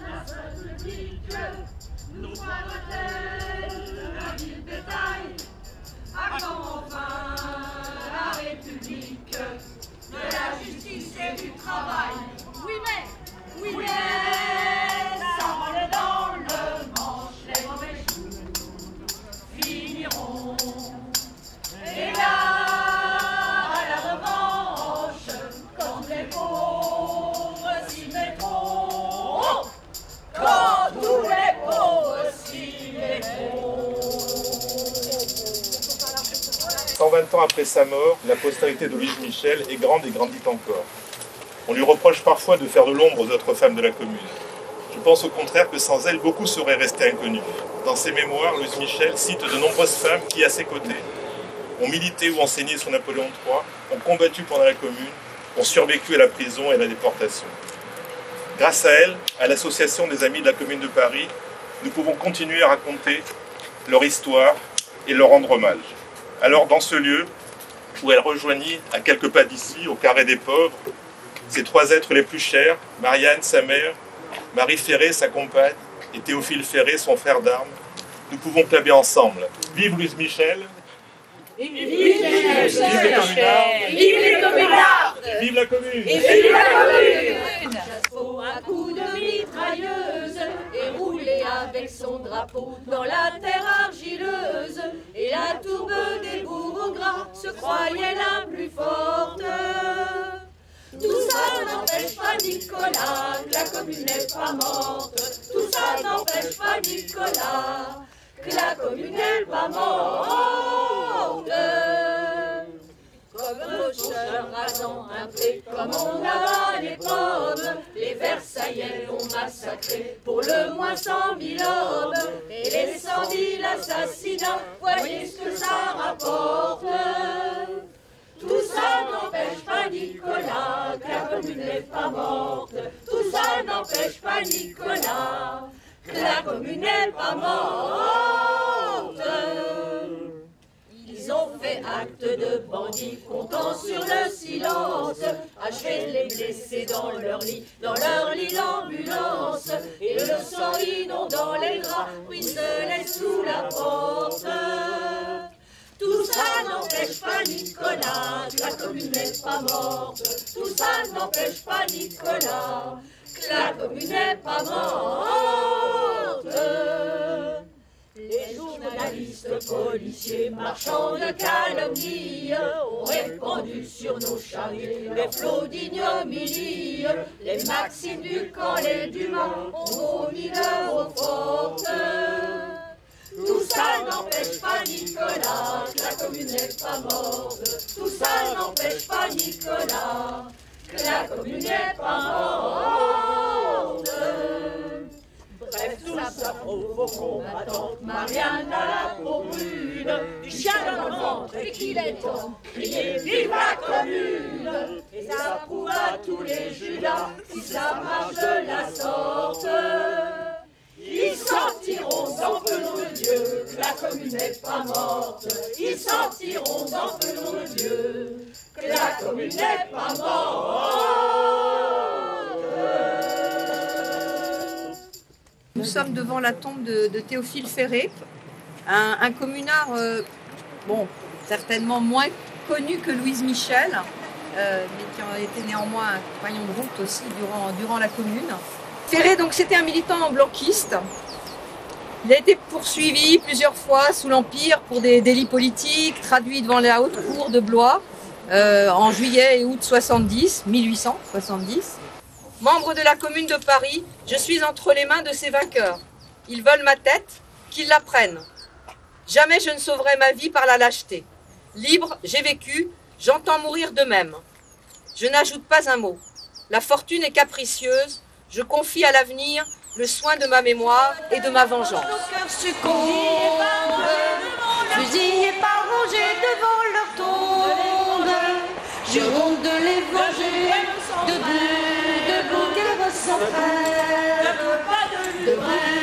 La seule publique nous parle-t-elle la ville bétail? À quand enfin la République de la justice et du travail? Oui mais ça vole dans le manche, les mauvais jours finiront. Et là, à la revanche, quand les pauvres s'y mettront, quand tous les pauvres s'y mettront. 120 ans après sa mort, la postérité de Louise Michel est grande et grandit encore. On lui reproche parfois de faire de l'ombre aux autres femmes de la commune. Je pense au contraire que sans elle, beaucoup seraient restés inconnus. Dans ses mémoires, Louise Michel cite de nombreuses femmes qui, à ses côtés, ont milité ou enseigné sous Napoléon III, ont combattu pendant la Commune, ont survécu à la prison et à la déportation. Grâce à elle, à l'association des Amis de la Commune de Paris, nous pouvons continuer à raconter leur histoire et leur rendre hommage. Alors, dans ce lieu, où elle rejoignit, à quelques pas d'ici, au Carré des Pauvres, ses trois êtres les plus chers, Marianne, sa mère, Marie Ferré, sa compagne, et Théophile Ferré, son frère d'armes, nous pouvons clamer ensemble. Vive Louise Michel! Vive les communards! Vive les communards! Vive la commune! Vive la commune! Chapeau à coups de mitrailleuse et rouler avec son drapeau dans la terre argileuse. Et la tourbe des bourreaux gras se croyait la plus forte. Tout ça n'empêche pas Nicolas que la commune n'est pas morte. Tout ça n'empêche pas Nicolas que la commune n'est pas morte. Comme faucheur rasant un pré, comme on abat les pommes, les Versaillais ont massacré pour le moins 100 000 hommes. Et les 100 000 assassinats, voyez ce que ça rapporte. Tout ça n'empêche pas Nicolas que la commune n'est pas morte. Tout ça n'empêche pas Nicolas que la commune n'est pas morte. Ils ont fait acte de bandits, comptant sur le silence, achevé les blessés dans leur lit l'ambulance, et le sang inondant les draps ruisselait sous la porte. Tout ça n'empêche pas Nicolas que la commune n'est pas morte. Tout ça n'empêche pas Nicolas que la commune n'est pas morte. Les journalistes policiers marchands de calomnie ont répandu sur nos charriers les flots d'ignominie. Les maximes du camp, les Dumas ont vomi leur eau forte. Tout ça n'empêche pas Nicolas que la commune n'est pas morte. Tout ça n'empêche pas Nicolas que la commune n'est pas morte. Bref, tout ça prouve aux combattantes Marianne à la peau brune, du chien dans le ventre et qu'il est temps crier vive la commune. Et ça prouve à tous les Judas si ça marche de la sorte. Ils sentiront dans peu nom de Dieu que la commune n'est pas morte. Ils sentiront dans peu nom de Dieu que la commune n'est pas morte. Nous sommes devant la tombe de Théophile Ferré, un communard, certainement moins connu que Louise Michel, mais qui a été néanmoins un compagnon de route aussi durant la commune. Ferré, donc, c'était un militant blanquiste. Il a été poursuivi plusieurs fois sous l'Empire pour des délits politiques, traduit devant la haute cour de Blois en juillet et août 1870. Membre de la commune de Paris, je suis entre les mains de ces vainqueurs. Ils veulent ma tête, qu'ils la prennent. Jamais je ne sauverai ma vie par la lâcheté. Libre, j'ai vécu, j'entends mourir de même. Je n'ajoute pas un mot. La fortune est capricieuse. Je confie à l'avenir le soin de ma mémoire et de ma vengeance. Nos cœurs succombent, fusillés par rangées devant leur tombe. Jurons de les venger, debout, qu'elles ressentent. De brûler.